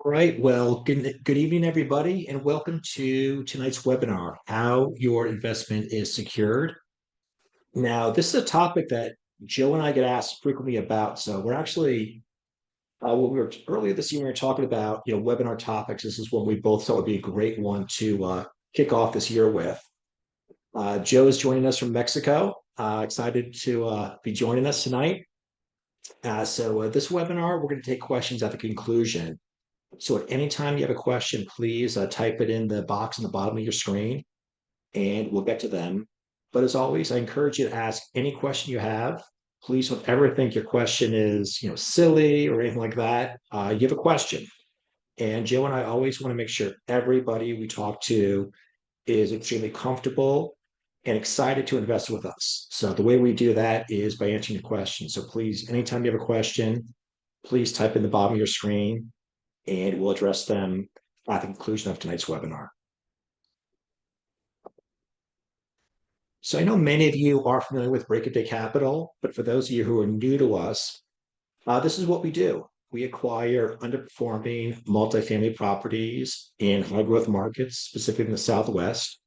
All right. Well, good evening, everybody, and welcome to tonight's webinar, How Your Investment is Secured. Now, this is a topic that Joe and I get asked frequently about. So we're actually, when we were earlier this year, we were talking about, webinar topics. This is one we both thought would be a great one to kick off this year with. Joe is joining us from Mexico. Excited to be joining us tonight. So this webinar, we're going to take questions at the conclusion. So at any time you have a question, please type it in the box on the bottom of your screen and we'll get to them. But as always, I encourage you to ask any question you have. Please don't ever think your question is, silly or anything like that. You have a question. And Joe and I always want to make sure everybody we talk to is extremely comfortable and excited to invest with us. So the way we do that is by answering the question. So please, anytime you have a question, please type in the bottom of your screen and we'll address them at the conclusion of tonight's webinar. So I know many of you are familiar with Break of Day Capital, but for those of you who are new to us, this is what we do. We acquire underperforming multifamily properties in high growth markets, specifically in the Southwest.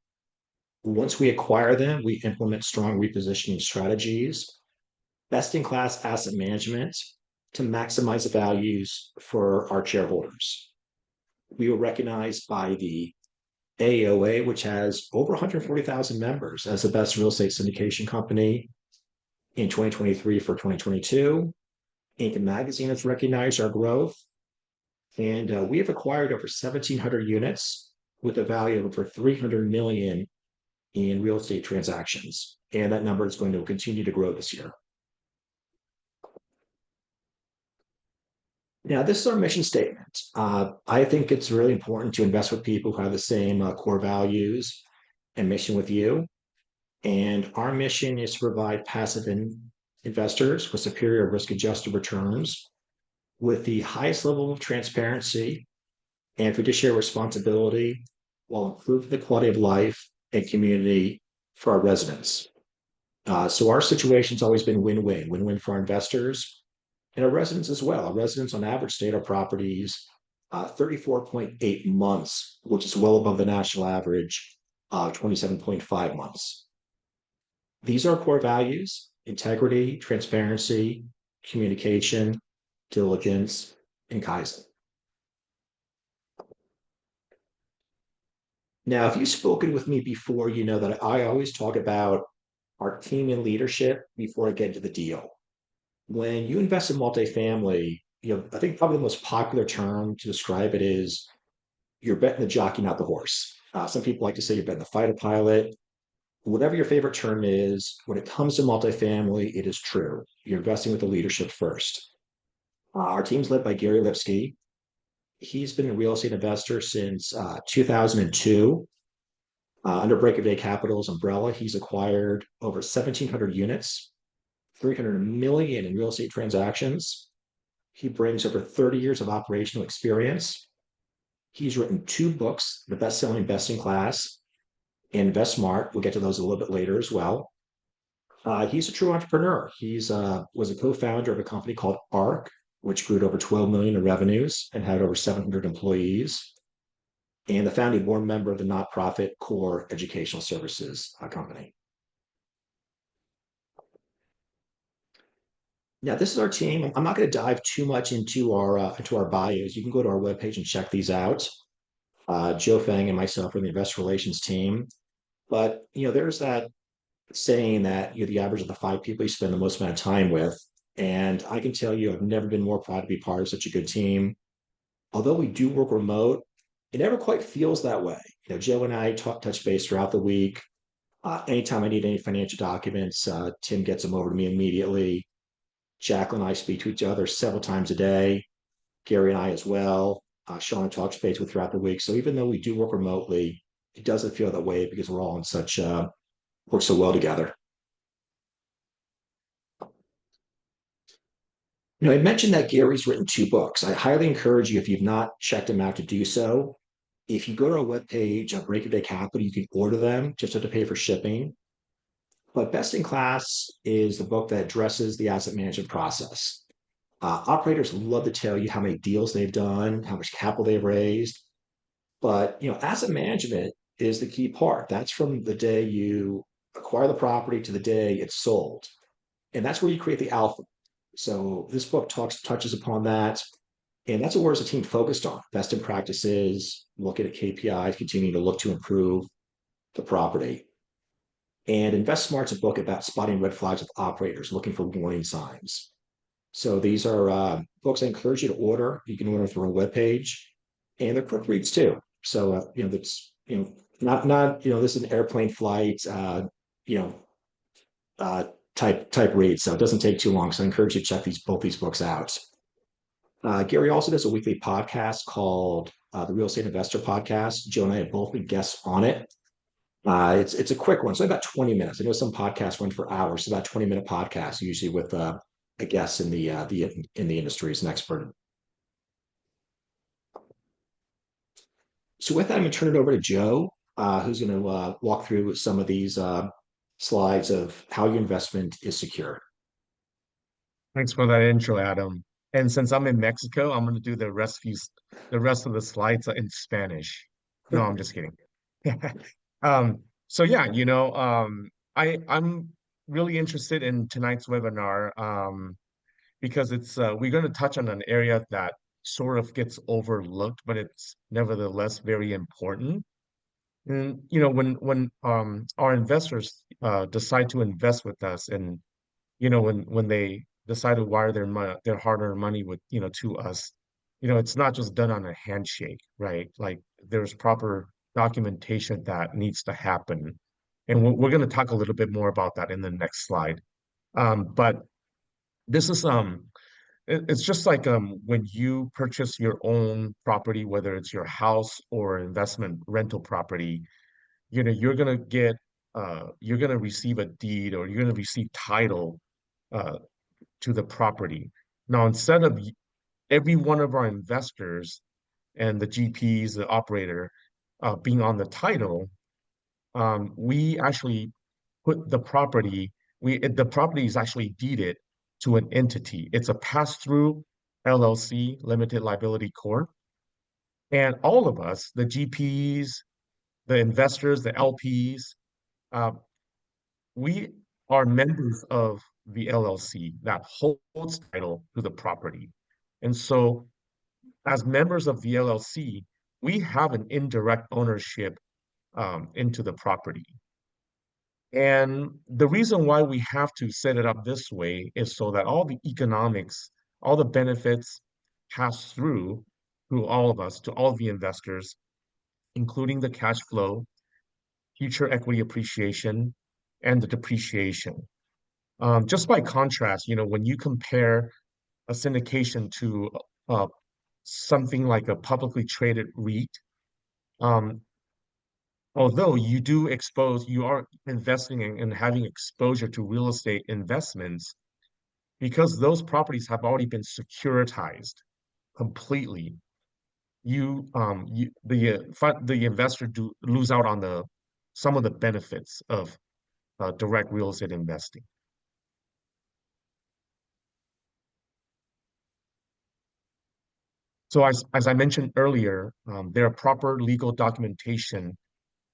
Once we acquire them, we implement strong repositioning strategies, best in class asset management to maximize the values for our shareholders. We were recognized by the AOA, which has over 140,000 members, as the best real estate syndication company in 2023 for 2022. Inc. magazine has recognized our growth, and we have acquired over 1,700 units with a value of over 300 million in real estate transactions, and that number is going to continue to grow this year. Now, this is our mission statement. I think it's really important to invest with people who have the same core values and mission with you. And our mission is to provide passive investors with superior risk-adjusted returns with the highest level of transparency and fiduciary responsibility while improving the quality of life and community for our residents. So our situation's always been win-win, win-win for our investors and our residents as well. Our residents on average stay at our properties 34.8 months, which is well above the national average of 27.5 months. These are core values: integrity, transparency, communication, diligence, and Kaizen. Now, if you've spoken with me before, you know that I always talk about our team and leadership before I get into the deal. When you invest in multifamily, I think probably the most popular term to describe it is you're betting the jockey, not the horse. Some people like to say you're betting the fighter pilot. Whatever your favorite term is, when it comes to multifamily, it is true. You're investing with the leadership first. Our team's led by Gary Lipsky. He's been a real estate investor since 2002. Under Break of Day Capital's umbrella, he's acquired over 1,700 units, 300 million in real estate transactions. He brings over 30 years of operational experience. He's written two books, the best-selling Best in Class and Invest Smart. We'll get to those a little bit later as well. He's a true entrepreneur. He's was a co-founder of a company called ARC, which grew to over 12 million in revenues and had over 700 employees, and the founding board member of the nonprofit Core Educational Services company. Now, this is our team. I'm not going to dive too much into our bios. You can go to our webpage and check these out. Joe Fang and myself are in the investor relations team. But there's that saying that you're the average of the five people you spend the most amount of time with. And I can tell you, I've never been more proud to be part of such a good team. Although we do work remote, it never quite feels that way. Joe and I touch base throughout the week. Anytime I need any financial documents, Tim gets them over to me immediately. Jacqueline and I speak to each other several times a day. Gary and I as well. Sean talks base with throughout the week. So even though we do work remotely, it doesn't feel that way because we're all in such work so well together. I mentioned that Gary's written two books. I highly encourage you, if you've not checked them out, to do so. If you go to our webpage, Break of Day Capital, you can order them, just have to pay for shipping. But Best in Class is the book that addresses the asset management process. Operators love to tell you how many deals they've done, how much capital they've raised, but asset management is the key part. That's from the day you acquire the property to the day it's sold, and that's where you create the alpha. So this book touches upon that, and that's what we're as a team focused on: best in practices, looking at KPIs, continuing to look to improve the property. And Invest Smart's a book about spotting red flags with operators, looking for warning signs. So these are books I encourage you to order. You can order through our webpage, and they're quick reads too. So that's not this is an airplane flight you know uh, type read. So it doesn't take too long. So I encourage you to check these both these books out. Gary also does a weekly podcast called the Real Estate Investor Podcast. Joe and I have both been guests on it. It's a quick one, so about 20 minutes. I know some podcasts run for hours, so about 20-minute podcast, usually with a guest in the industry as an expert. So with that, I'm going to turn it over to Joe, who's going to walk through some of these slides of how your investment is secure. Thanks for that intro, Adam. And since I'm in Mexico, I'm going to do the rest of the slides in Spanish. No, I'm just kidding. So yeah, I'm really interested in tonight's webinar because it's we're going to touch on an area that sort of gets overlooked, but it's nevertheless very important. And when our investors decide to invest with us, and when they decide to wire their hard-earned money to us, it's not just done on a handshake, right? Like there's proper documentation that needs to happen. And we're going to talk a little bit more about that in the next slide. But this is it's just like when you purchase your own property, whether it's your house or investment rental property, you're gonna receive a deed, or you're gonna receive title uh, to the property. Now, instead of every one of our investors and the GPs, the operator, being on the title, we actually put the property is actually deeded to an entity. It's a pass-through LLC, limited liability corp. And all of us, the GPs, the investors, the LPs, uh, we are members of the LLC that holds title to the property. And so, as members of the LLC, we have an indirect ownership into the property. And the reason why we have to set it up this way is so that all the economics, all the benefits pass through all of us, to all the investors, including the cash flow, future equity appreciation, and the depreciation. Just by contrast, when you compare a syndication to uh, something like a publicly traded REIT, um, although you are investing in and having exposure to real estate investments, because those properties have already been securitized completely. The investor do lose out on the some of the benefits of direct real estate investing. So as I mentioned earlier, there are proper legal documentation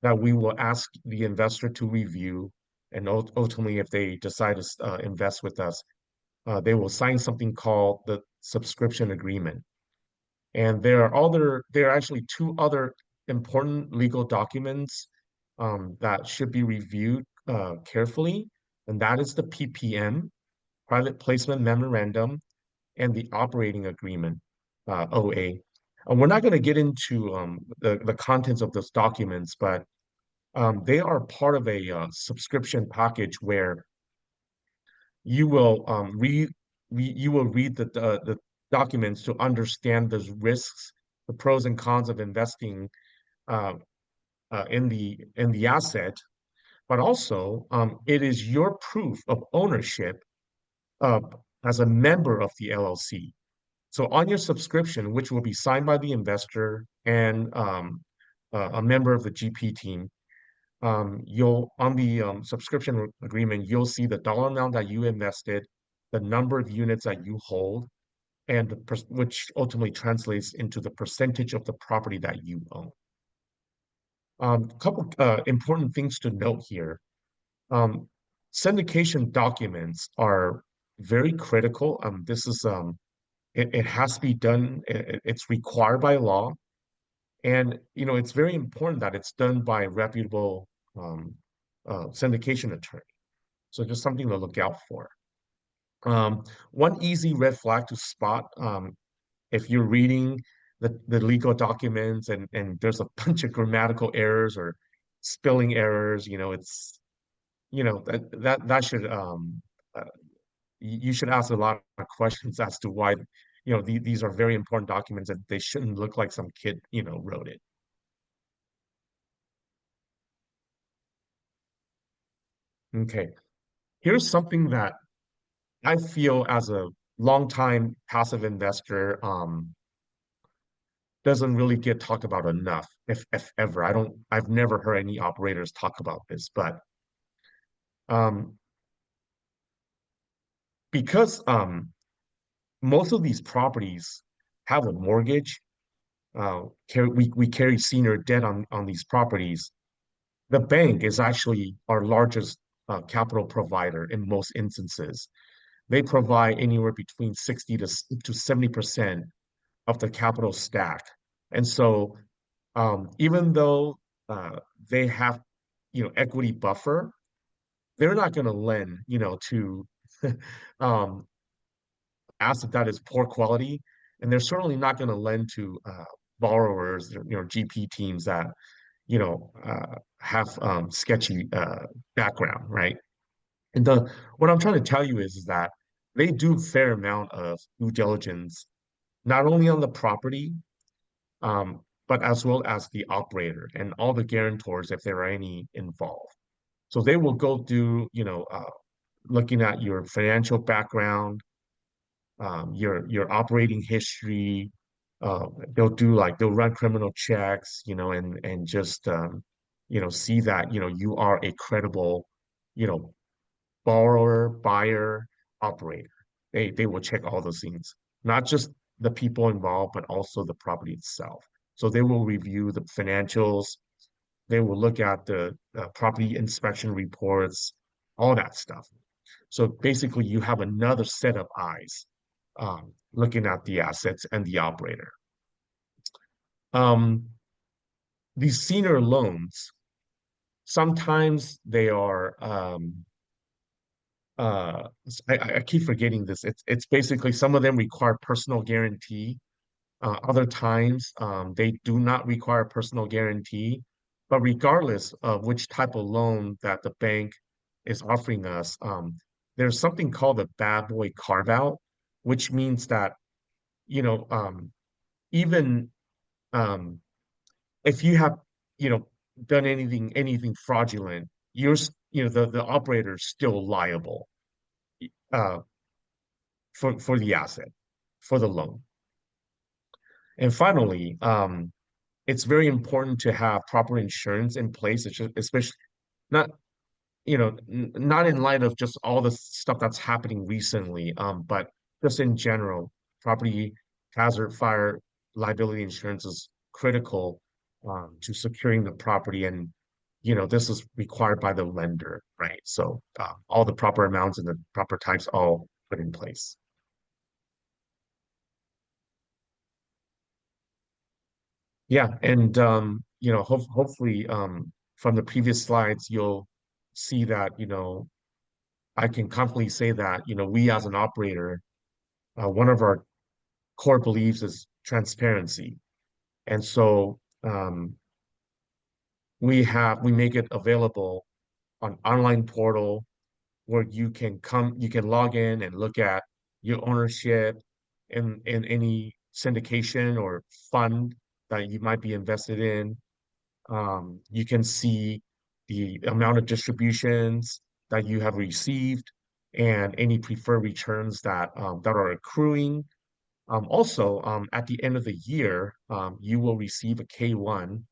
that we will ask the investor to review, and ultimately, if they decide to invest with us, they will sign something called the subscription agreement. And there are actually two other important legal documents that should be reviewed carefully, and that is the PPM, Private Placement Memorandum, and the operating agreement, OA. And we're not going to get into the contents of those documents, but they are part of a subscription package where you will read the documents to understand the risks, the pros and cons of investing uh, in the asset, but also it is your proof of ownership uh, as a member of the LLC. So on your subscription, which will be signed by the investor and a member of the GP team, you'll on the subscription agreement, you'll see the dollar amount that you invested, the number of units that you hold, and which ultimately translates into the percentage of the property that you own. Couple important things to note here. Um, Syndication documents are very critical. It has to be done. It's required by law, and it's very important that it's done by a reputable um, syndication attorney. So just something to look out for. One easy red flag to spot if you're reading the legal documents and there's a bunch of grammatical errors or spelling errors, that should uh, you should ask a lot of questions as to why these are very important documents and they shouldn't look like some kid wrote it. Okay, here's something that I feel as a longtime passive investor doesn't really get talked about enough, if ever. I've never heard any operators talk about this, but um, because most of these properties have a mortgage, we carry senior debt on these properties. The bank is actually our largest capital provider in most instances. They provide anywhere between 60 to 70% of the capital stack. And so even though they have, equity buffer, they're not going to lend, to um, asset that is poor quality, and they're certainly not going to lend to borrowers, GP teams that, have sketchy background, right? And what I'm trying to tell you is that they do a fair amount of due diligence, not only on the property, but as well as the operator and all the guarantors if there are any involved. So they will go through, looking at your financial background, your operating history. They'll run criminal checks, and just see that you are a credible, you know, borrower, buyer, operator. They will check all those things, not just the people involved, but also the property itself. So they will review the financials. They will look at the property inspection reports, all that stuff. So basically, you have another set of eyes looking at the assets and the operator. Um, these senior loans, sometimes they are I keep forgetting this. It's basically some of them require personal guarantee. Other times, they do not require personal guarantee. But regardless of which type of loan that the bank is offering us, there's something called a bad boy carve out, which means that, you know, um, even um, if you have, you know, done anything fraudulent, the operator is still liable uh, for the asset, for the loan. And finally, it's very important to have proper insurance in place, especially not, not in light of just all the stuff that's happening recently, but just in general, property hazard, fire, liability insurance is critical to securing the property, and this is required by the lender, right? So all the proper amounts and the proper types all put in place. Yeah, and hopefully from the previous slides you'll see that I can confidently say that we as an operator, one of our core beliefs is transparency, and so we make it available on online portal where you can log in and look at your ownership in any syndication or fund that you might be invested in. You can see the amount of distributions that you have received and any preferred returns that are accruing. Also, at the end of the year, you will receive a K1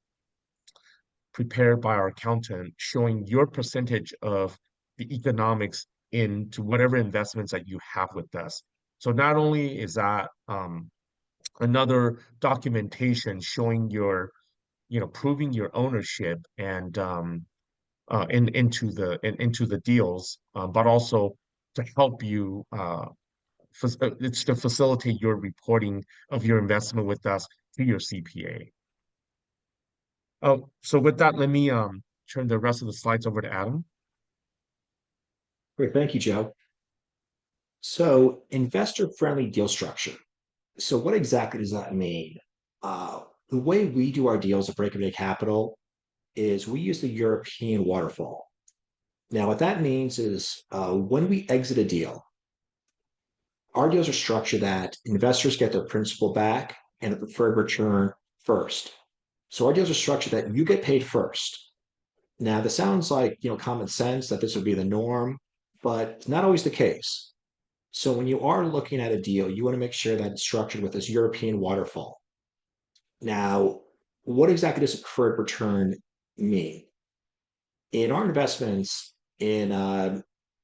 prepared by our accountant showing your percentage of the economics into whatever investments that you have with us. So not only is that another documentation showing your, proving your ownership and into the deals, but also to help you it's to facilitate your reporting of your investment with us to your CPA. Oh, so with that, let me turn the rest of the slides over to Adam. Great, thank you, Joe. So, investor-friendly deal structure. So, what exactly does that mean? The way we do our deals at Breakaway Capital is we use the European waterfall. Now, what that means is when we exit a deal, our deals are structured that investors get their principal back and the preferred return first. So our deals are structured that you get paid first. Now, this sounds like common sense that this would be the norm, but it's not always the case. So when you are looking at a deal, you want to make sure that it's structured with this European waterfall. Now, what exactly does a preferred return mean? In our investments, in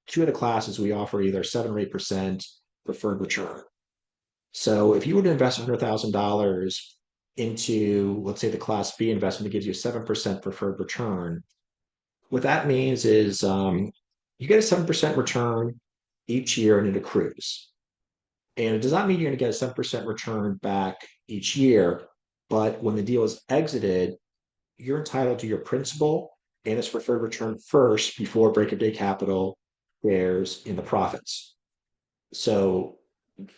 two of the classes, we offer either 7 or 8% preferred return. So if you were to invest $100,000 into, let's say, the Class B investment that gives you a 7% preferred return, what that means is you get a 7% return each year and it accrues. And it does not mean you're going to get a 7% return back each year, but when the deal is exited, you're entitled to your principal and its preferred return first before break of day capital shares in the profits. So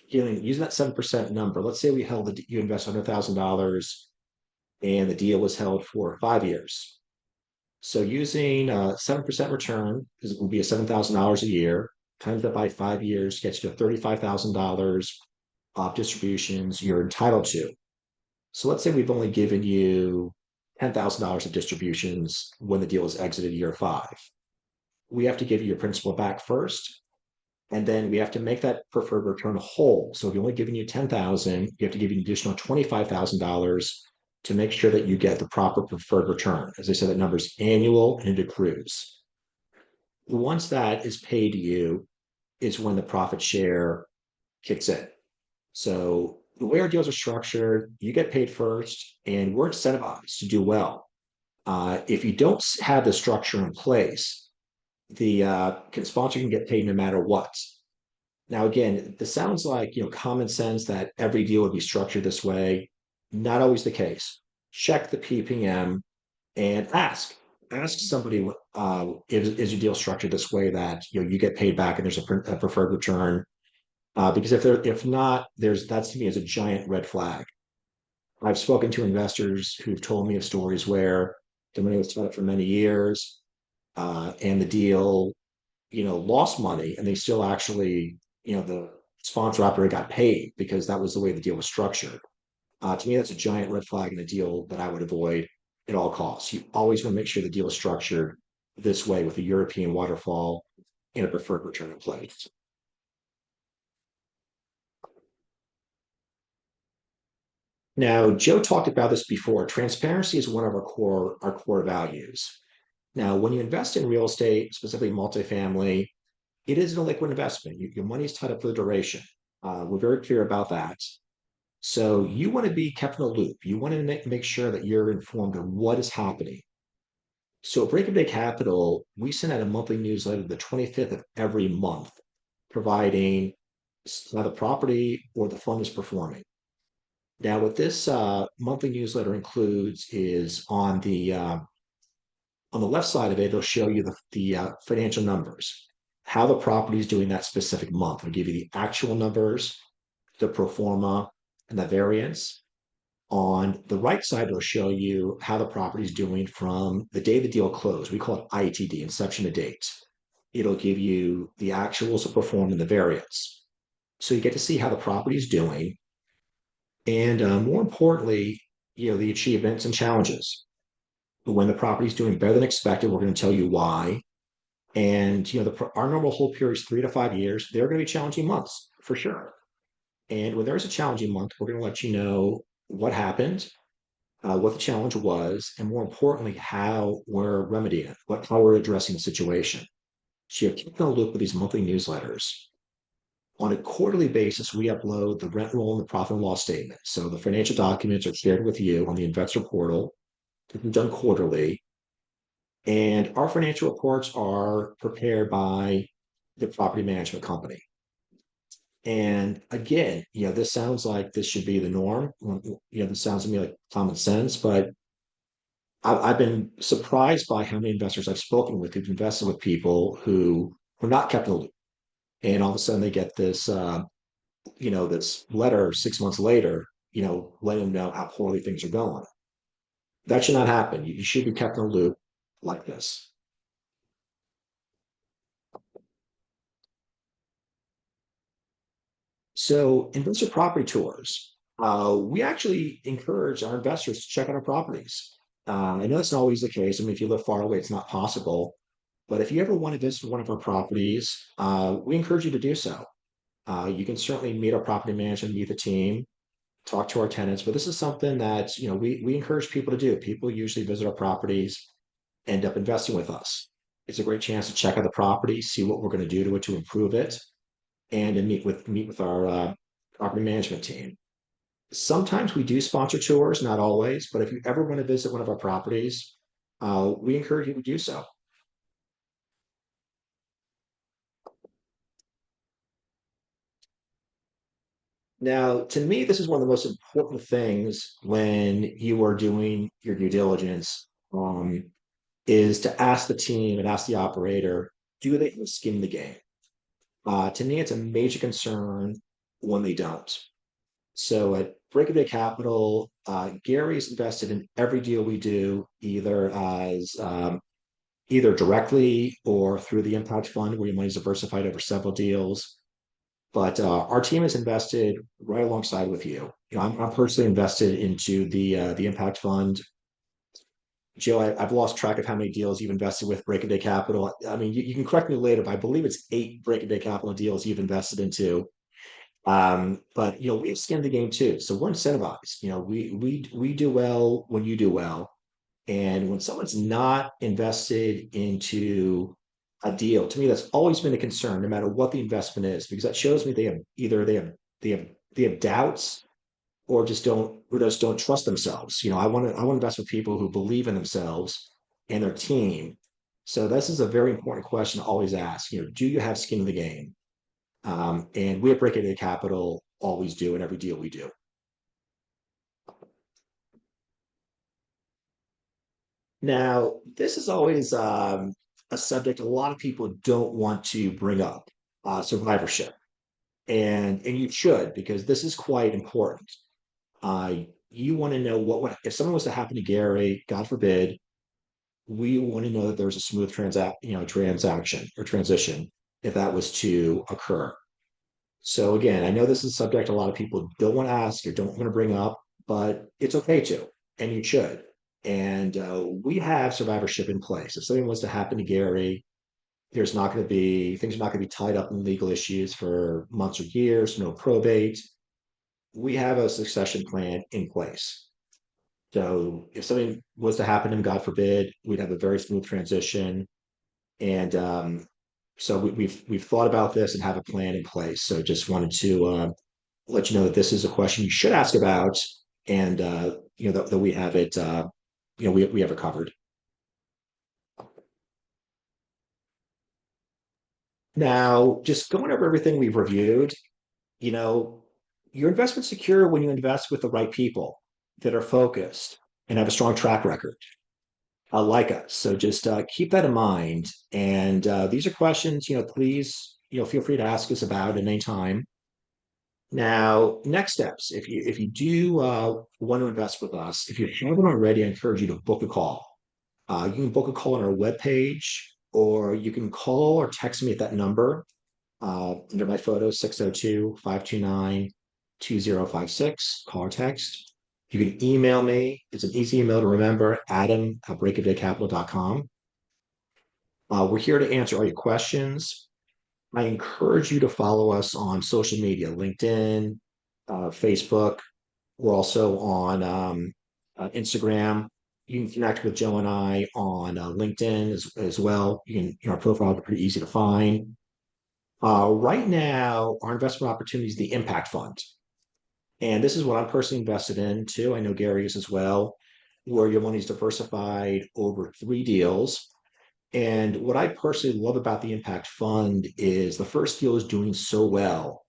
using that 7% number, let's say you invest $100,000 and the deal was held for 5 years. So using 7% return, because it will be a $7,000 a year, times that by 5 years gets you to $35,000 of distributions you're entitled to. So let's say we've only given you $10,000 of distributions when the deal is exited year 5. We have to give you your principal back first, and then we have to make that preferred return whole. So if you're only giving you 10,000, you have to give you an additional $25,000 to make sure that you get the proper preferred return. As I said, that number is annual and it accrues. Once that is paid to you is when the profit share kicks in. So the way our deals are structured, you get paid first, and we're incentivized to do well. If you don't have the structure in place, the sponsor can get paid no matter what. Now, again, this sounds like common sense that every deal would be structured this way. Not always the case. Check the PPM and ask somebody is your deal structured this way that you get paid back and there's a preferred return. Because if not, that's to me as a giant red flag. I've spoken to investors who've told me of stories where the money was tied up for many years, and the deal lost money, and they still actually, the sponsor operator got paid because that was the way the deal was structured. To me, that's a giant red flag in a deal that I would avoid at all costs. You always want to make sure the deal is structured this way with a European waterfall and a preferred return in place. Now, Joe talked about this before. Transparency is one of our core values. Now, when you invest in real estate, specifically multifamily, it is an illiquid investment. Your money is tied up for the duration. We're very clear about that. So you want to be kept in the loop. You want to make sure that you're informed of what is happening. So at Break of Day Capital, we send out a monthly newsletter the 25th of every month, providing how the property or the fund is performing. Now, what this monthly newsletter includes is on the left side of it, it'll show you the financial numbers, how the property is doing that specific month. It'll give you the actual numbers, the pro forma, and the variance. On the right side, it'll show you how the property is doing from the day the deal closed. We call it ITD, inception to date. It'll give you the actuals of performed and the variance. So you get to see how the property is doing. And more importantly, the achievements and challenges. When the property is doing better than expected, we're going to tell you why. And our normal hold period is 3 to 5 years. There are going to be challenging months for sure. And when there's a challenging month, we're going to let you know what happened, what the challenge was, and more importantly, how we're remedying it, how we're addressing the situation. So you're keeping a loop with these monthly newsletters. On a quarterly basis, we upload the rent roll and the profit and loss statement. So the financial documents are shared with you on the investor portal. It's done quarterly. And our financial reports are prepared by the property management company. And again, this sounds like this should be the norm. This sounds to me like common sense, but I've been surprised by how many investors I've spoken with who've invested with people who were not kept in the loop. And all of a sudden they get this letter 6 months later, letting them know how poorly things are going. That should not happen. You should be kept in the loop like this. So, investor property tours. We actually encourage our investors to check out our properties. I know that's not always the case. I mean, if you live far away, it's not possible. But if you ever want to visit one of our properties, we encourage you to do so. You can certainly meet our property manager, meet the team, talk to our tenants. But this is something that we encourage people to do. People usually visit our properties, end up investing with us. It's a great chance to check out the property, see what we're going to do to it to improve it, and to meet with our property management team. Sometimes we do sponsor tours, not always, but if you ever want to visit one of our properties, we encourage you to do so. Now, to me, this is one of the most important things when you are doing your due diligence, is to ask the team and ask the operator, do they have skin in the game? To me, it's a major concern when they don't. So at Break of Day Capital, Gary's invested in every deal we do, either directly or through the impact fund, where your money's diversified over several deals. But our team is invested right alongside with you. I'm personally invested into the impact fund. Joe, I've lost track of how many deals you've invested with Break of Day Capital. I mean, you can correct me later, but I believe it's 8 Break of Day Capital deals you've invested into. But we've skinned the game too, so we're incentivized. We do well when you do well, and when someone's not invested into a deal, to me, that's always been a concern, no matter what the investment is, because that shows me they have doubts or just don't trust themselves. I want to invest with people who believe in themselves and their team. So this is a very important question to always ask. Do you have skin in the game? And we at Break It Capital always do in every deal we do. Now, this is always a subject a lot of people don't want to bring up, survivorship. And you should, because this is quite important. Uh, you want to know what would if something was to happen to Gary, God forbid, we want to know that there's a smooth transaction or transition if that was to occur. So again, I know this is a subject a lot of people don't want to ask or don't want to bring up, but it's okay to, and you should. And we have survivorship in place. If something was to happen to Gary, there's not going to be things are not going to be tied up in legal issues for months or years, no probate. We have a succession plan in place. So if something was to happen to him, God forbid, we'd have a very smooth transition. And so we've thought about this and have a plan in place. So just wanted to let you know that this is a question you should ask about, and that we have it. We have it covered. Now, just going over everything we've reviewed, you know, your investment's secure when you invest with the right people that are focused and have a strong track record, like us. So just keep that in mind. And these are questions, please, feel free to ask us about at any time. Now, next steps. If you do want to invest with us, if you haven't already, I encourage you to book a call. You can book a call on our webpage, or you can call or text me at that number under my photo, 602-529-2056. Call or text. You can email me. It's an easy email to remember, adam@breakofdaycapital.com. We're here to answer all your questions. I encourage you to follow us on social media, LinkedIn, Facebook. We're also on Instagram. You can connect with Joe and I on LinkedIn as well. Our profile is pretty easy to find. Right now, our investment opportunity is the impact fund. And this is what I'm personally invested in too. I know Gary is as well, where your money is diversified over 3 deals. And what I personally love about the impact fund is the first deal is doing so well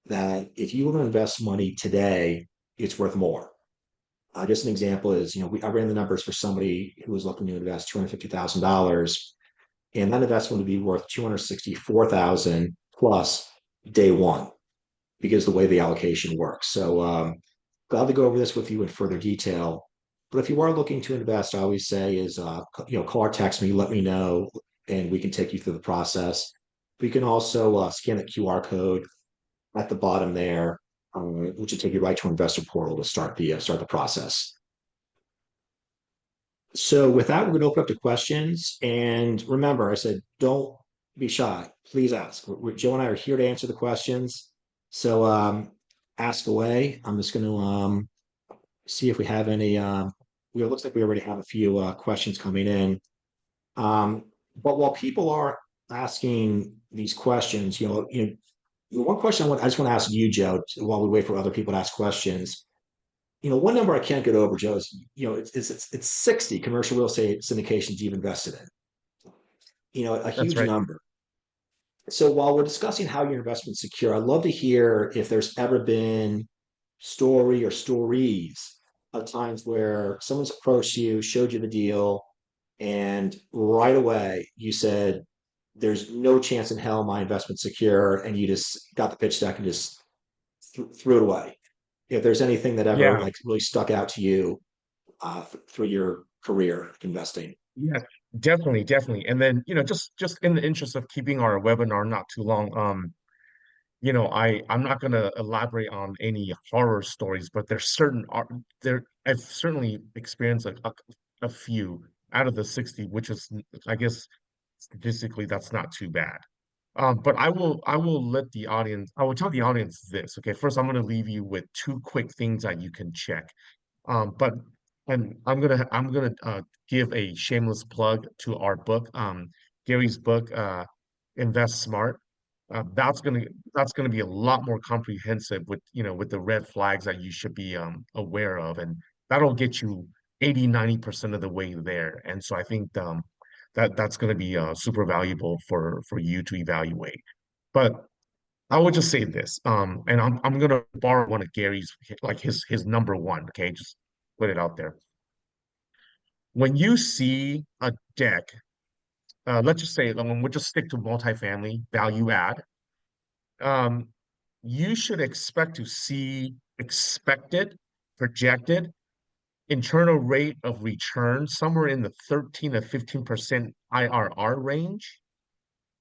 that if you want to invest money today, it's worth more. Just an example is, I ran the numbers for somebody who was looking to invest $250,000, and that investment would be worth 264,000 plus day one because the way the allocation works. So glad to go over this with you in further detail. But if you are looking to invest, I always say is call or text me, let me know, and we can take you through the process. We can also scan the QR code at the bottom there, which will take you right to investor portal to start the process. So with that, we're going to open up to questions. And remember, I said, don't be shy. Please ask. Joe and I are here to answer the questions. So ask away. I'm just going to see if we have any. It looks like we already have a few questions coming in. But while people are asking these questions, one question I just want to ask you, Joe, while we wait for other people to ask questions. One number I can't get over, Joe, is it's 60 commercial real estate syndications you've invested in. A That's huge right. number. So while we're discussing how your investment's secure, I'd love to hear if there's ever been story or stories of times where someone's approached you, showed you the deal, and right away you said, "There's no chance in hell my investment's secure," and you just got the pitch deck and just threw it away. If there's anything that ever Yeah. like really stuck out to you through your career investing. Yeah, definitely, definitely. And then, just in the interest of keeping our webinar not too long, I'm not gonna elaborate on any horror stories, but there's certain art there I've certainly experienced a few out of the 60, which is I guess statistically that's not too bad. But I will tell the audience this. Okay, first I'm gonna leave you with two quick things that you can check. But and I'm gonna give a shameless plug to our book, Gary's book, Invest Smart. That's gonna be a lot more comprehensive with the red flags that you should be aware of, and that'll get you 80-90% of the way there. And so I think that's gonna be super valuable for you to evaluate. But I would just say this, and I'm gonna borrow one of Gary's, like his number one. Okay, just put it out there. When you see a deck, let's just say, we'll just stick to multifamily value add. Um, you should expect to see expected, projected internal rate of return somewhere in the 13 to 15% IRR range.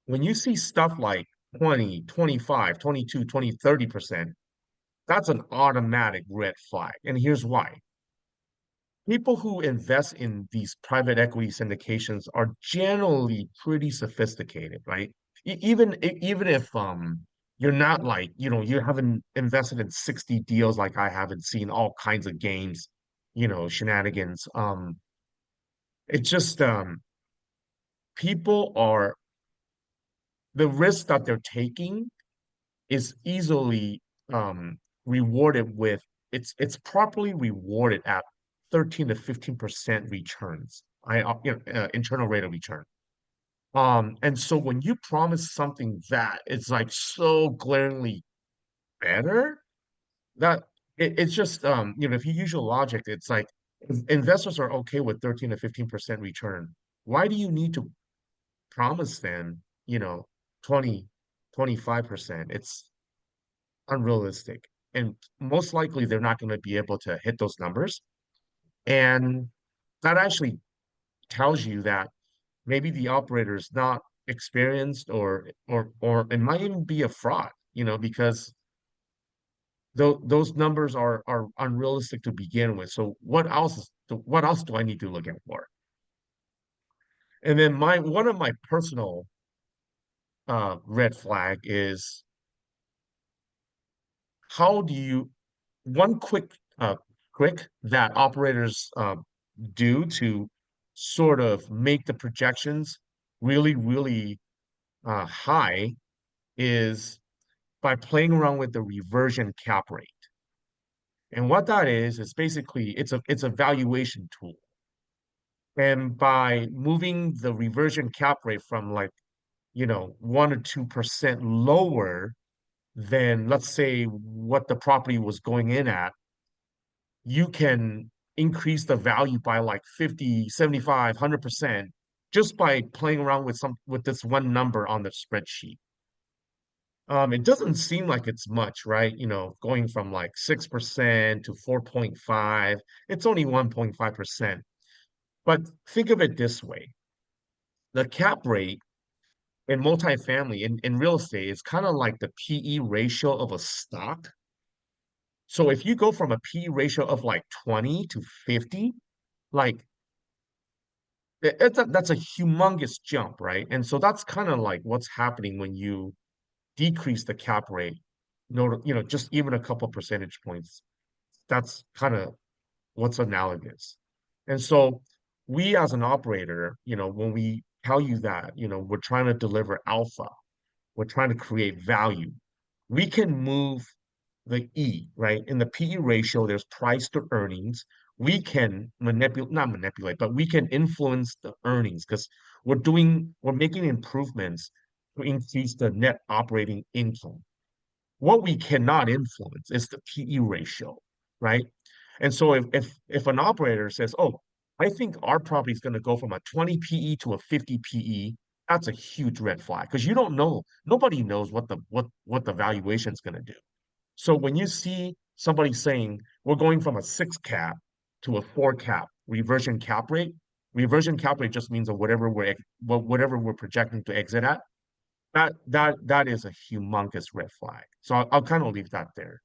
When you see stuff like 20, 25, 22, 20, 30%, that's an automatic red flag. And here's why. People who invest in these private equity syndications are generally pretty sophisticated, right? Even if you're not like, you haven't invested in 60 deals like I haven't seen all kinds of games, shenanigans. It's just people are the risk that they're taking is easily rewarded with it's properly rewarded at 13 to 15% returns. Internal rate of return. And so when you promise something that it's like so glaringly better, that it's just if you use your logic, it's like if investors are okay with 13 to 15% return. Why do you need to promise them, 20, 25%? It's unrealistic. And most likely they're not going to be able to hit those numbers. And that actually tells you that maybe the operator is not experienced or it might even be a fraud, because those numbers are unrealistic to begin with. So what else do I need to look out for? And then my one of my personal red flag is how do you one quick that operators do to sort of make the projections really, really high is by playing around with the reversion cap rate. And what that is basically it's a valuation tool. And by moving the reversion cap rate from like, 1 or 2% lower than, let's say, what the property was going in at, you can increase the value by like 50, 75, 100% just by playing around with this one number on the spreadsheet. It doesn't seem like it's much, right? Going from like 6% to 4.5, it's only 1.5%. But think of it this way. The cap rate in multifamily in real estate is kind of like the PE ratio of a stock. So if you go from a PE ratio of like 20 to 50, like that's a humongous jump, right? And so that's kind of like what's happening when you decrease the cap rate, just even a couple percentage points. That's kind of what's analogous. And so we as an operator, when we tell you that, we're trying to deliver alpha, we're trying to create value, we can move the E, right? In the PE ratio, there's price to earnings. We can not manipulate, but we can influence the earnings because we're making improvements to increase the net operating income. What we cannot influence is the PE ratio, right? And so if an operator says, "Oh, I think our property is going to go from a 20 PE to a 50 PE," that's a huge red flag because you don't know, nobody knows what the valuation is going to do. So when you see somebody saying we're going from a 6 cap to a 4 cap reversion cap rate just means that whatever we're projecting to exit at, that is a humongous red flag. So I'll kind of leave that there.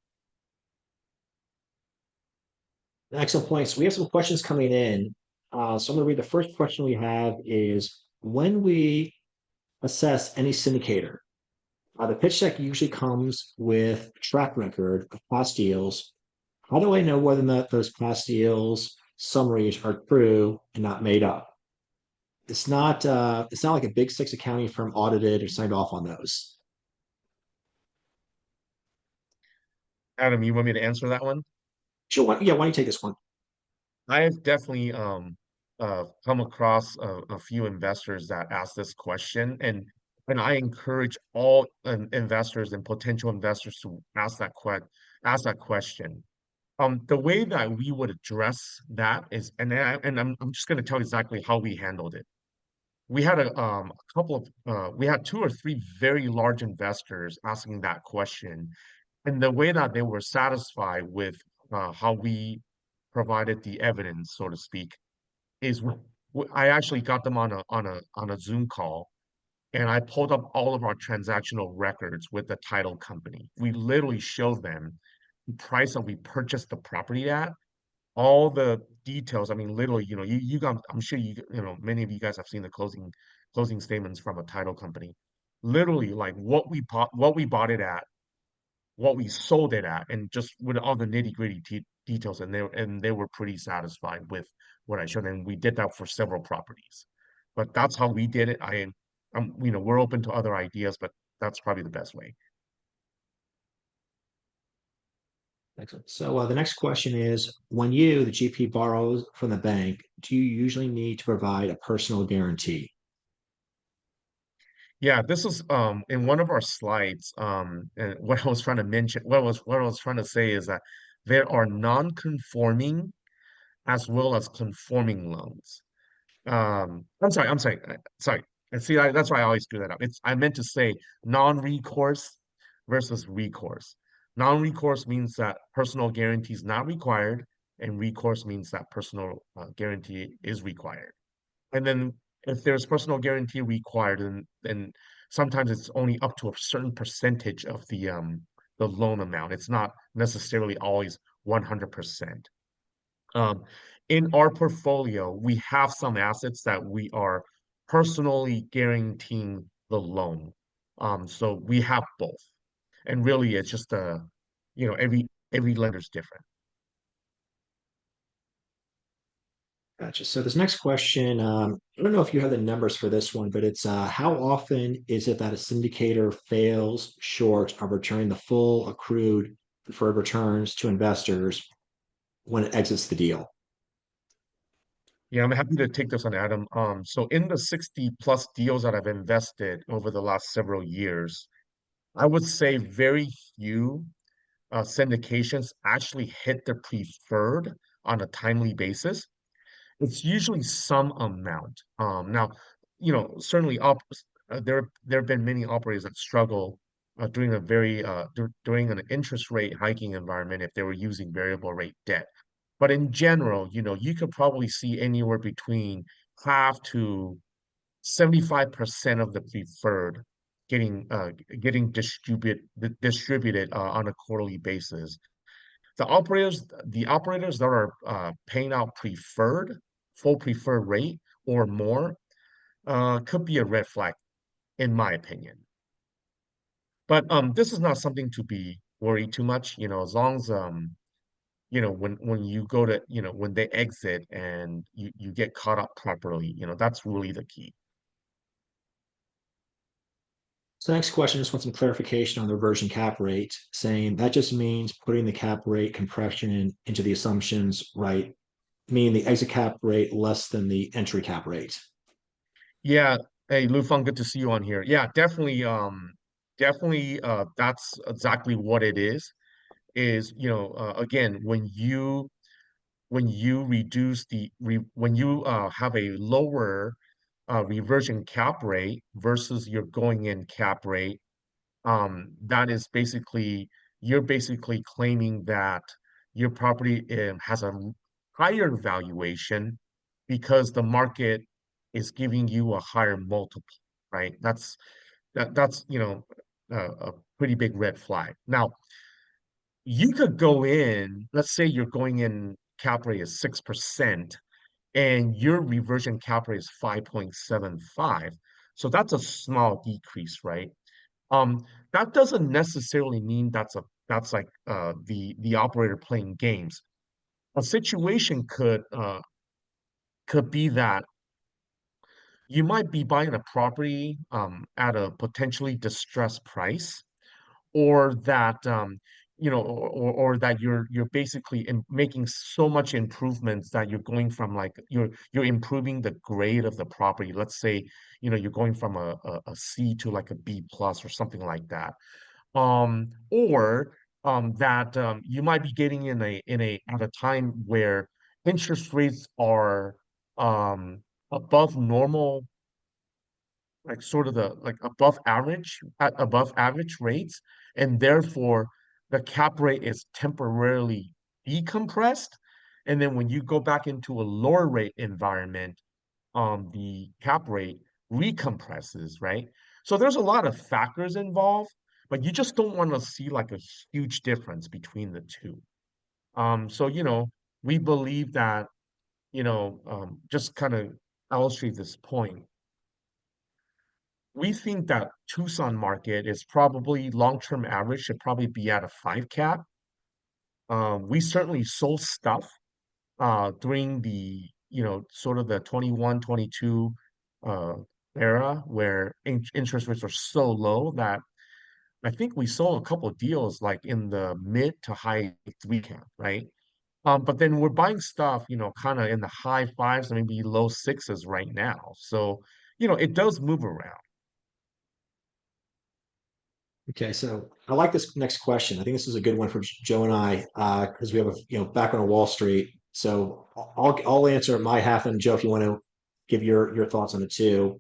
Excellent points. We have some questions coming in. So I'm going to read the first question we have is when we assess any syndicator, the pitch deck usually comes with a track record of past deals. How do I know whether or not those past deals summaries are true and not made up? It's not like a big six accounting firm audited or signed off on those. Adam, you want me to answer that one? Sure, yeah, why don't you take this one? I have definitely come across a few investors that ask this question, and I encourage all investors and potential investors to ask that question. The way that we would address that is, I'm just going to tell you exactly how we handled it. We had we had 2 or 3 very large investors asking that question, and the way that they were satisfied with how we provided the evidence, so to speak, is I actually got them on a Zoom call, and I pulled up all of our transactional records with the title company. We literally showed them the price that we purchased the property at, all the details. I mean, literally, I'm sure many of you guys have seen the closing statements from a title company. Literally, like what we bought it at, what we sold it at, and just with all the nitty-gritty details, and they were pretty satisfied with what I showed them. We did that for several properties, but that's how we did it. We're open to other ideas, but that's probably the best way. Excellent. So the next question is, when you, the GP, borrows from the bank, do you usually need to provide a personal guarantee? Yeah, this is in one of our slides. And what I was trying to mention, what I was trying to say is that there are non-conforming as well as conforming loans. Sorry. And see, that's why I always screw that up. I meant to say non-recourse versus recourse. Non-recourse means that personal guarantee is not required, and recourse means that personal guarantee is required. And then if there's personal guarantee required, then sometimes it's only up to a certain percentage of the loan amount. It's not necessarily always 100%. Um, in our portfolio, we have some assets that we are personally guaranteeing the loan. So we have both. And really it's just every lender's different. Gotcha. So this next question, I don't know if you have the numbers for this one, but it's how often is it that a syndicator fails short of returning the full accrued preferred returns to investors when it exits the deal? Yeah, I'm happy to take this on, Adam. So in the 60 plus deals that I've invested over the last several years, I would say very few syndications actually hit their preferred on a timely basis. It's usually some amount. Now, certainly there have been many operators that struggle during a during an interest rate hiking environment if they were using variable rate debt. But in general, you could probably see anywhere between half to 75% of the preferred getting distributed on a quarterly basis. The operators that are paying out full preferred rate or more, could be a red flag, in my opinion. But this is not something to be worried too much, as long as when you go to, when they exit and you get caught up properly, that's really the key. So next question, just want some clarification on the reversion cap rate, saying that just means putting the cap rate compression into the assumptions, right? Meaning the exit cap rate less than the entry cap rate. Yeah. Hey, Lufeng, good to see you on here. Yeah, definitely. Definitely. That's exactly what it is. Again, when you reduce when you have a lower reversion cap rate versus your going in cap rate, that is basically you're basically claiming that your property has a higher valuation because the market is giving you a higher multiple, right? That's a pretty big red flag. Now, you could go in, let's say you're going in cap rate is 6% and your reversion cap rate is 5.75. So that's a small decrease, right? That doesn't necessarily mean that's like the operator playing games. A situation could be that you might be buying a property at a potentially distressed price, or that or that you're basically making so much improvements that you're going from like you're improving the grade of the property. Let's say you're going from a C to like a B plus or something like that. Or that you might be getting in a at a time where interest rates are above normal, like sort of the like above average rates, and therefore the cap rate is temporarily decompressed. And then when you go back into a lower rate environment, the cap rate recompresses, right? So there's a lot of factors involved, but you just don't want to see like a huge difference between the two. So we believe that, just kind of illustrate this point, we think that Tucson market is probably long-term average should probably be at a 5 cap. We certainly sold stuff during the sort of the 21, 22 uh era where interest rates are so low that I think we sold a couple of deals like in the mid to high 3 cap, right? But then we're buying stuff, kind of in the high fives, maybe low sixes right now. So, it does move around. Okay, so I like this next question. I think this is a good one for Joe and I, because we have a background on Wall Street. So I'll answer my half, and Joe, if you want to give your thoughts on it too.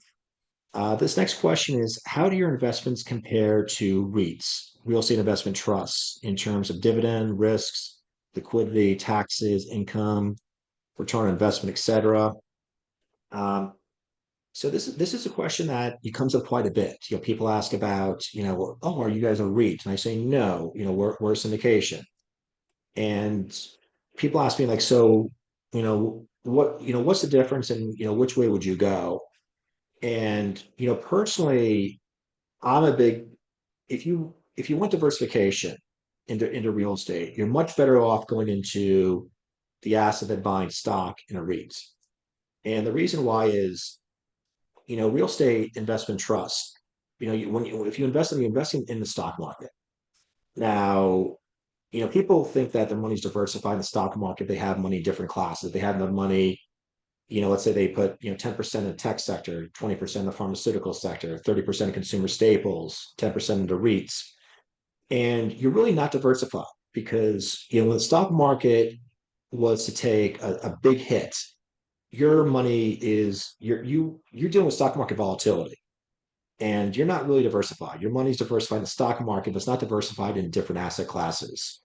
This next question is: how do your investments compare to REITs, real estate investment trusts, in terms of dividend risks, liquidity, taxes, income, return on investment, etc.? Um, so this is a question that it comes up quite a bit. People ask about, oh, are you guys a REIT? And I say no, we're a syndication. And people ask me like, so, what's the difference, and which way would you go? And personally, I'm a big if you want diversification into real estate, you're much better off going into the asset than buying stock in a REIT. And the reason why is, real estate investment trust, if you invest in, you're investing in the stock market. Now, people think that their money's diversified in the stock market. They have money in different classes. They have the money, let's say they put, 10% in the tech sector, 20% in the pharmaceutical sector, 30% in consumer staples, 10% into REITs. And you're really not diversified because, when the stock market was to take a big hit, your money is you're dealing with stock market volatility and you're not really diversified. Your money's diversified in the stock market, but it's not diversified in different asset classes.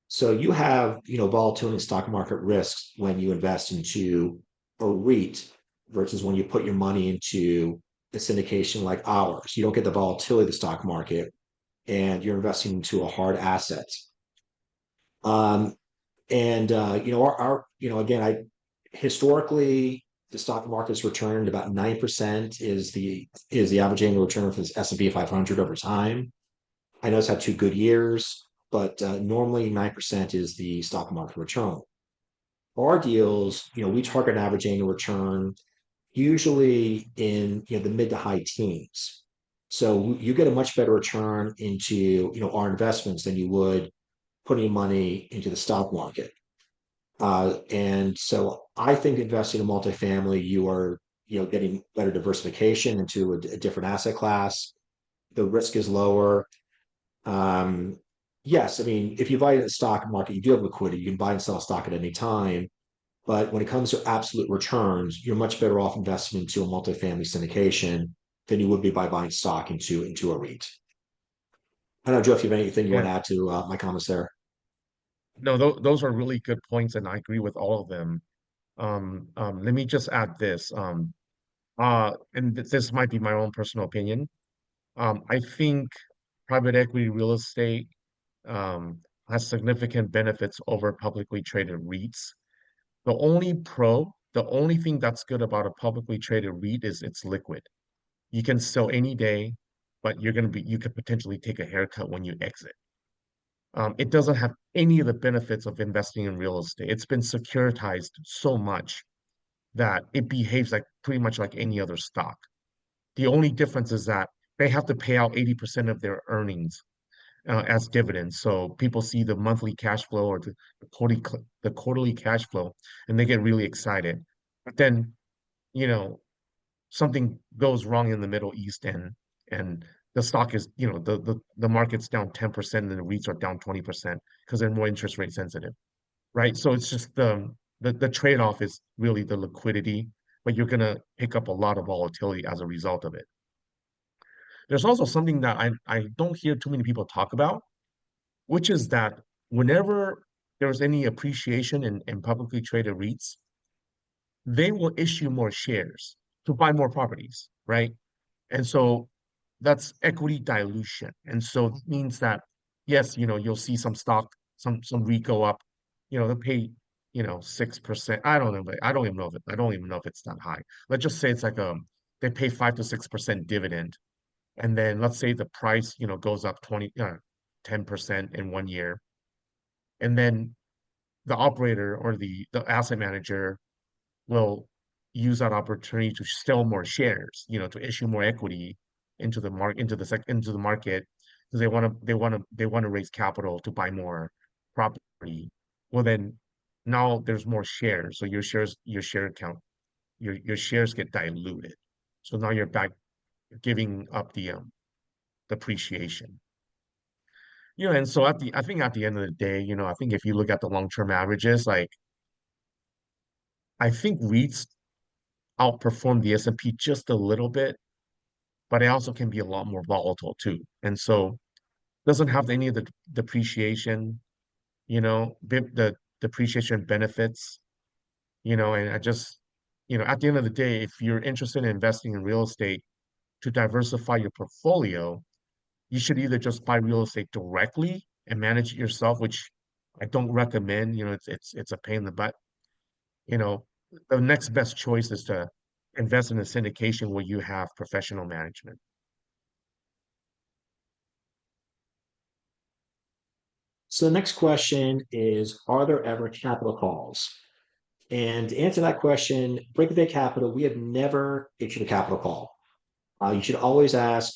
So you have, volatility in stock market risks when you invest into a REIT versus when you put your money into a syndication like ours. You don't get the volatility of the stock market and you're investing into a hard asset. Um, and again, I historically the stock market's returned about 9% is the average annual return for the S&P 500 over time. I know it's had 2 good years, but normally 9% is the stock market return. Our deals, we target an average annual return usually in the mid to high teens. So you get a much better return into our investments than you would putting money into the stock market. And so I think investing in multifamily, you are getting better diversification into a different asset class. The risk is lower. Um, yes, I mean, if you buy in the stock market, you do have liquidity. You can buy and sell a stock at any time. But when it comes to absolute returns, you're much better off investing into a multifamily syndication than you would be by buying stock into a REIT. I don't know, Joe, if you have anything you Yeah, want to add to my comments there. no, those are really good points, and I agree with all of them. Let me just add this. And this might be my own personal opinion. I think private equity real estate um, has significant benefits over publicly traded REITs. The only thing that's good about a publicly traded REIT is it's liquid. You can sell any day, but you could potentially take a haircut when you exit. It doesn't have any of the benefits of investing in real estate. It's been securitized so much that it behaves like pretty much like any other stock. The only difference is that they have to pay out 80% of their earnings as dividends. So people see the monthly cash flow or the quarterly cash flow, and they get really excited. But then, you know, something goes wrong in the Middle East, and the stock is, the market's down 10% and the REITs are down 20% because they're more interest rate sensitive, right? So it's just the trade-off is really the liquidity, but you're gonna pick up a lot of volatility as a result of it. There's also something that I don't hear too many people talk about, which is that whenever there's any appreciation in publicly traded REITs, they will issue more shares to buy more properties, right? And so that's equity dilution. And so it means that, yes, you'll see some stock, some REIT go up, they'll pay, 6%. I don't know, but I don't even know if it's that high. Let's just say it's like they pay 5 to 6% dividend. And then let's say the price, goes up 10% in 1 year. And then the operator or the asset manager will use that opportunity to sell more shares, to issue more equity into the market because they want to raise capital to buy more property. Well, then now there's more shares, so your share count, your shares get diluted. So now you're back giving up the depreciation. And so I think at the end of the day, I think if you look at the long-term averages, like I think REITs outperform the S&P just a little bit, but it also can be a lot more volatile too. And so doesn't have any of the depreciation, the depreciation benefits, and I just, at the end of the day, if you're interested in investing in real estate to diversify your portfolio, you should either just buy real estate directly and manage it yourself, which I don't recommend. It's a pain in the butt. You know, the next best choice is to invest in a syndication where you have professional management. So the next question is, are there ever capital calls? And to answer that question, Break Bay Capital, we have never issued a capital call. You should always ask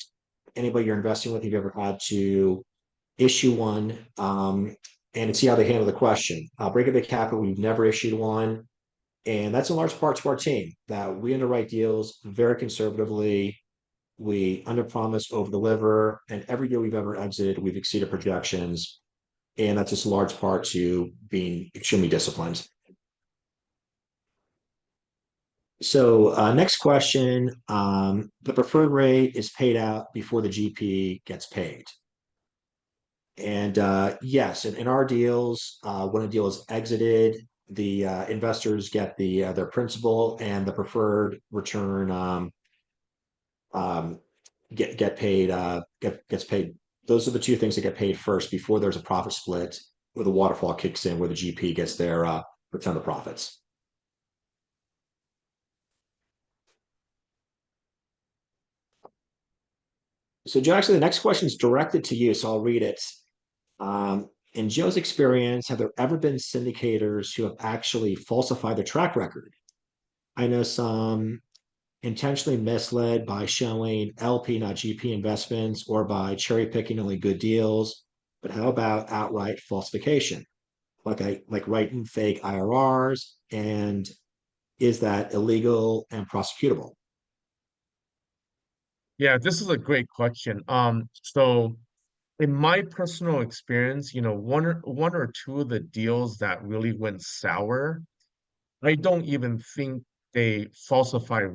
anybody you're investing with if you've ever had to issue one, and see how they handle the question. Break Bay Capital, we've never issued one. And that's in large part to our team that we underwrite deals very conservatively. We underpromise, overdeliver, and every deal we've ever exited, we've exceeded projections. And that's just a large part to being extremely disciplined. So, next question. The preferred rate is paid out before the GP gets paid. And yes, in our deals, when a deal is exited, the investors get their principal and the preferred return um, get paid gets paid. Those are the two things that get paid first before there's a profit split where the waterfall kicks in where the GP gets their return of profits. So Joe, actually the next question is directed to you, so I'll read it. In Joe's experience, have there ever been syndicators who have actually falsified their track record? I know some intentionally misled by showing LP, not GP investments, or by cherry picking only good deals. But how about outright falsification? Like writing fake IRRs, and is that illegal and prosecutable? Yeah, this is a great question. So in my personal experience, one or two of the deals that really went sour, I don't even think they falsify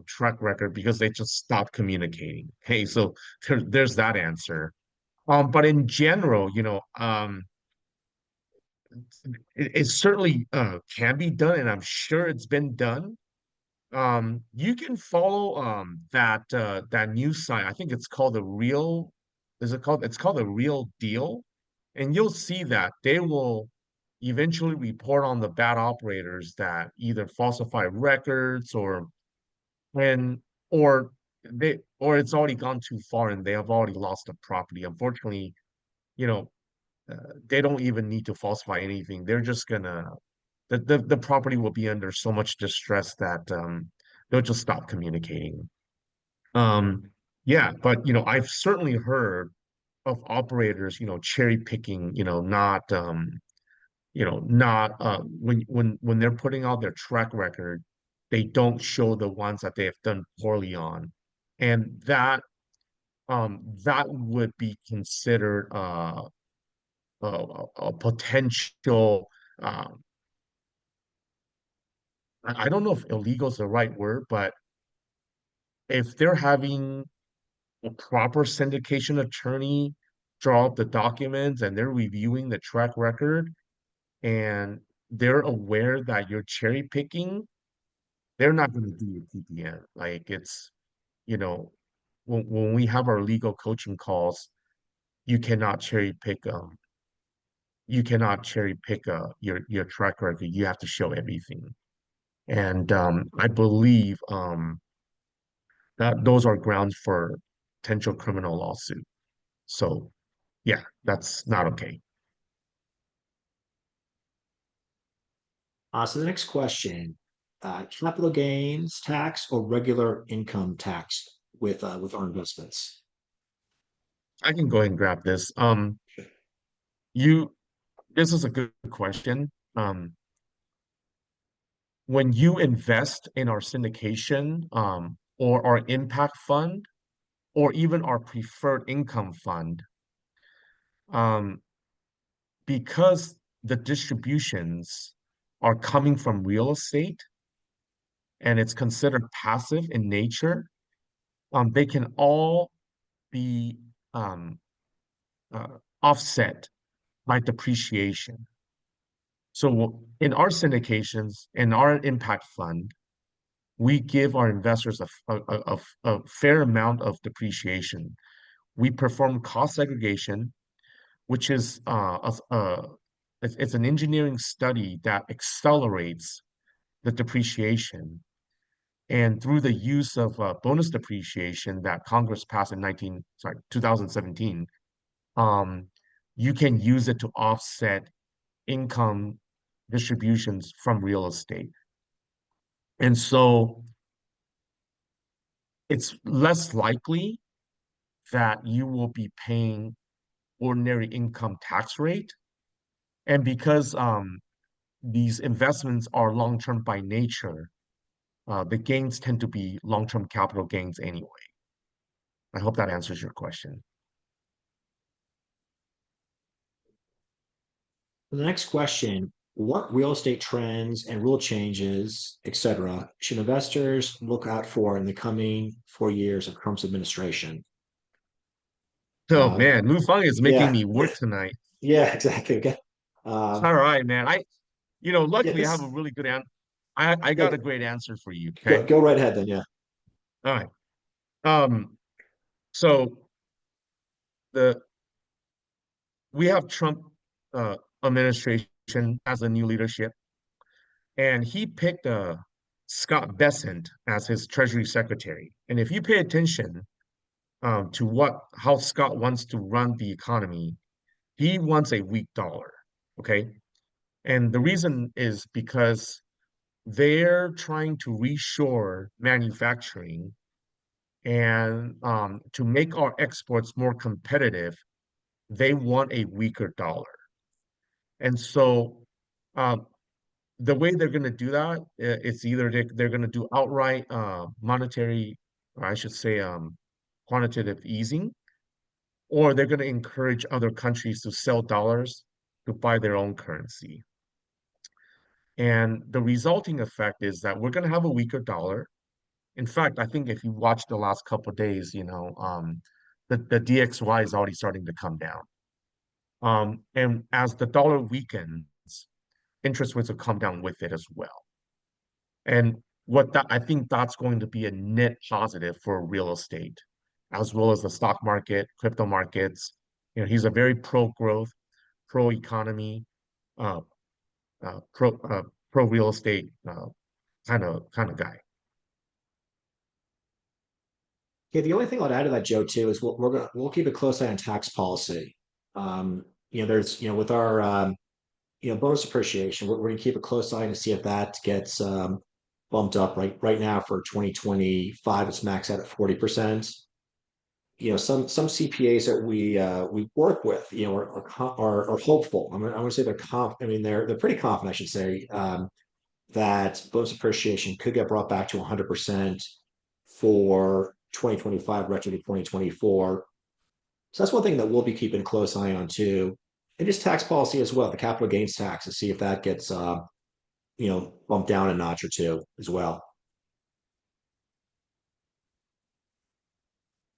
track record because they just stopped communicating. Hey, so there's that answer. But in general, it certainly can be done, and I'm sure it's been done. You can follow that news site. I think it's called the Real. Is it called? It's called the Real Deal, and you'll see that they will eventually report on the bad operators that either falsify records and or or it's already gone too far and they have already lost the property. Unfortunately, you know, they don't even need to falsify anything. They're just gonna the property will be under so much distress that they'll just stop communicating. Um, yeah, but I've certainly heard of operators, cherry picking, not when they're putting out their track record, they don't show the ones that they have done poorly on. And that would be considered a potential I don't know if illegal is the right word, but if they're having a proper syndication attorney draw up the documents and they're reviewing the track record and they're aware that you're cherry picking, they're not going to do your PPN. Like you know, when we have our legal coaching calls, you cannot cherry pick your track record. You have to show everything. And I believe that those are grounds for potential criminal lawsuit. So yeah, that's not okay. So the next question, capital gains tax or regular income tax with our investments? I can go ahead and grab this. You this is a good question. When you invest in our syndication, or our impact fund, or even our preferred income fund, um, because the distributions are coming from real estate and it's considered passive in nature, they can all be um, offset by depreciation. So in our syndications, in our impact fund, we give our investors a fair amount of depreciation. We perform cost segregation, which is it's an engineering study that accelerates the depreciation. And through the use of bonus depreciation that Congress passed in 2017, um, you can use it to offset income distributions from real estate. And so it's less likely that you will be paying ordinary income tax rate. And because these investments are long-term by nature, the gains tend to be long-term capital gains anyway. I hope that answers your question. The next question, what real estate trends and rule changes, etc., should investors look out for in the coming 4 years of Trump's administration? Oh Uh, man, Mufang is making yeah, me work tonight. yeah, exactly. Okay. Um, All right, man. yeah, Luckily I have a this, really good I yeah, got a great answer for you. Okay. go right ahead then. Yeah. All right. So the we have Trump uh administration as a new leadership, and he picked Scott Bessent as his Treasury Secretary. And if you pay attention to what how Scott wants to run the economy, he wants a weak dollar. Okay. And the reason is because they're trying to reshore manufacturing and to make our exports more competitive, they want a weaker dollar. And so um, the way they're going to do that, it's either they're going to do outright monetary, or I should say quantitative easing, or they're going to encourage other countries to sell dollars to buy their own currency. And the resulting effect is that we're going to have a weaker dollar. In fact, I think if you watch the last couple of days, the DXY is already starting to come down. And as the dollar weakens, interest rates will come down with it as well. And I think that's going to be a net positive for real estate, as well as the stock market, crypto markets. He's a very pro-growth, pro-economy, uh, pro real estate kind of guy. Okay. The only thing I'd add to that, Joe, too, is we'll keep a close eye on tax policy. There's with our bonus appreciation, we're going to keep a close eye to see if that gets bumped up. Right now for 2025, it's maxed out at 40%. Some CPAs that we work with, are hopeful. I want to say they're I mean, they're pretty confident, I should say, that bonus appreciation could get brought back to 100% for 2025 retro to 2024. So that's one thing that we'll be keeping a close eye on too. And just tax policy as well, the capital gains tax, to see if that gets bumped down a notch or two as well.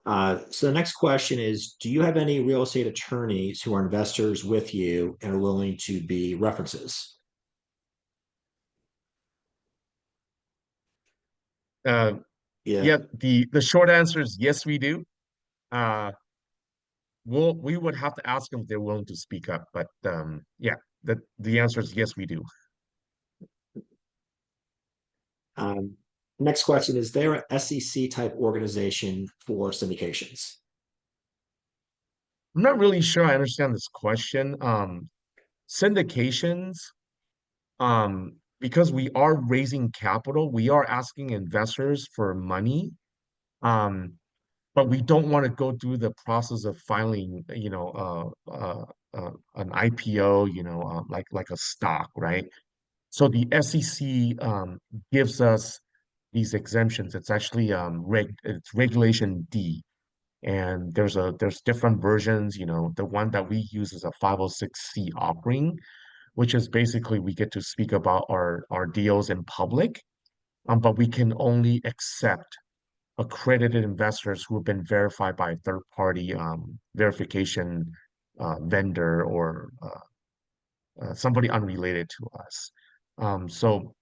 So the next question is, do you have any real estate attorneys who are investors with you and are willing to be references? Uh, Yeah. yeah, the short answer is yes, we do. Uh, we would have to ask them if they're willing to speak up, but yeah, the answer is yes, we do. Um, Next question, is there a SEC type organization for syndications? I'm not really sure I understand this question. Syndications, because we are raising capital, we are asking investors for money, um, but we don't want to go through the process of filing, an IPO, like a stock, right? So the SEC gives us these exemptions. It's actually it's Regulation D, and there's different versions. The one that we use is a 506C offering, which is basically we get to speak about our deals in public, but we can only accept accredited investors who have been verified by a third party verification vendor or somebody unrelated to us. So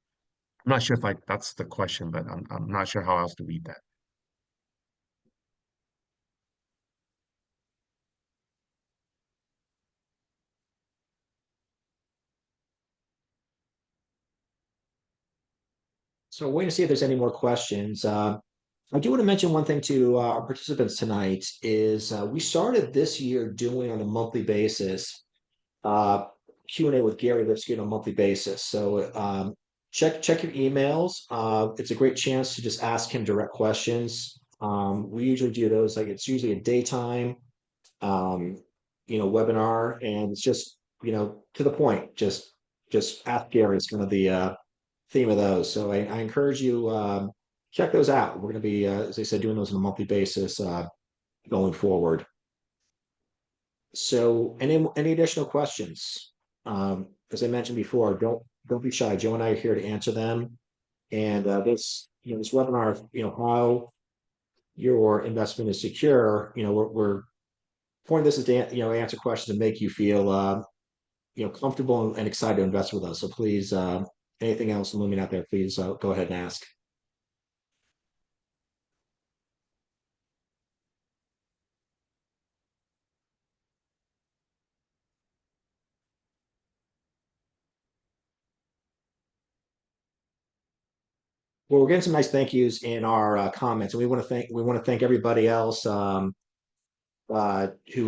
I'm not sure if that's the question, but I'm not sure how else to read that. So we're waiting to see if there's any more questions. I do want to mention one thing to our participants tonight is we started this year doing on a monthly basis uh, Q&A with Gary Lipsky on a monthly basis. So check your emails. It's a great chance to just ask him direct questions. We usually do those, like it's usually a daytime um, webinar, and it's just, to the point. Just ask Gary. It's kind of the theme of those. So I encourage you check those out. We're going to be, as I said, doing those on a monthly basis going forward. So any additional questions? As I mentioned before, don't be shy. Joe and I are here to answer them. And this webinar, how your investment is secure. We're pointing this is to answer questions and make you feel comfortable and excited to invest with us. So please, anything else looming out there, please go ahead and ask. Well, we're getting some nice thank yous in our comments, and we want to thank everybody else who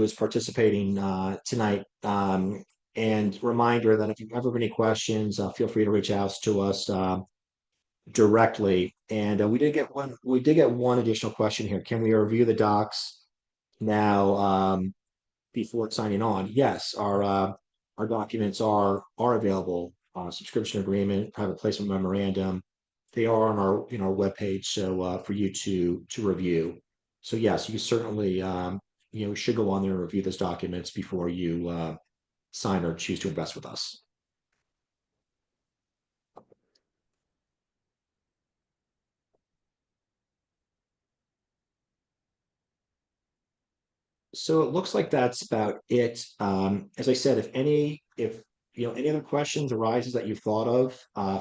is participating tonight. And reminder that if you ever have any questions, feel free to reach out to us directly. And we did get one additional question here. Can we review the docs now before signing on? Yes, our documents are available. Subscription agreement, private placement memorandum. They are on our webpage, so for you to review. So yes, you certainly should go on there and review those documents before you sign or choose to invest with us. So it looks like that's about it. As I said, if any other questions arises that you've thought of,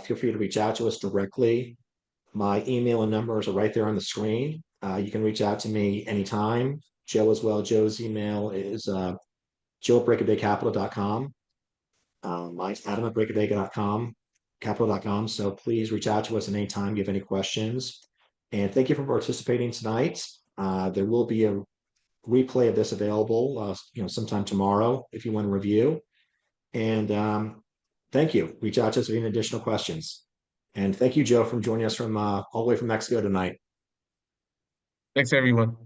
feel free to reach out to us directly. My email and numbers are right there on the screen. You can reach out to me anytime. Joe as well. Joe's email is joe@breakabigcapital.com. Mine's adam@breakabig.com, capital.com. So please reach out to us at any time you have any questions. And thank you for participating tonight. There will be a replay of this available, sometime tomorrow if you want to review. And thank you. Reach out to us with any additional questions. And thank you, Joe, for joining us from all the way from Mexico tonight. Thanks, everyone.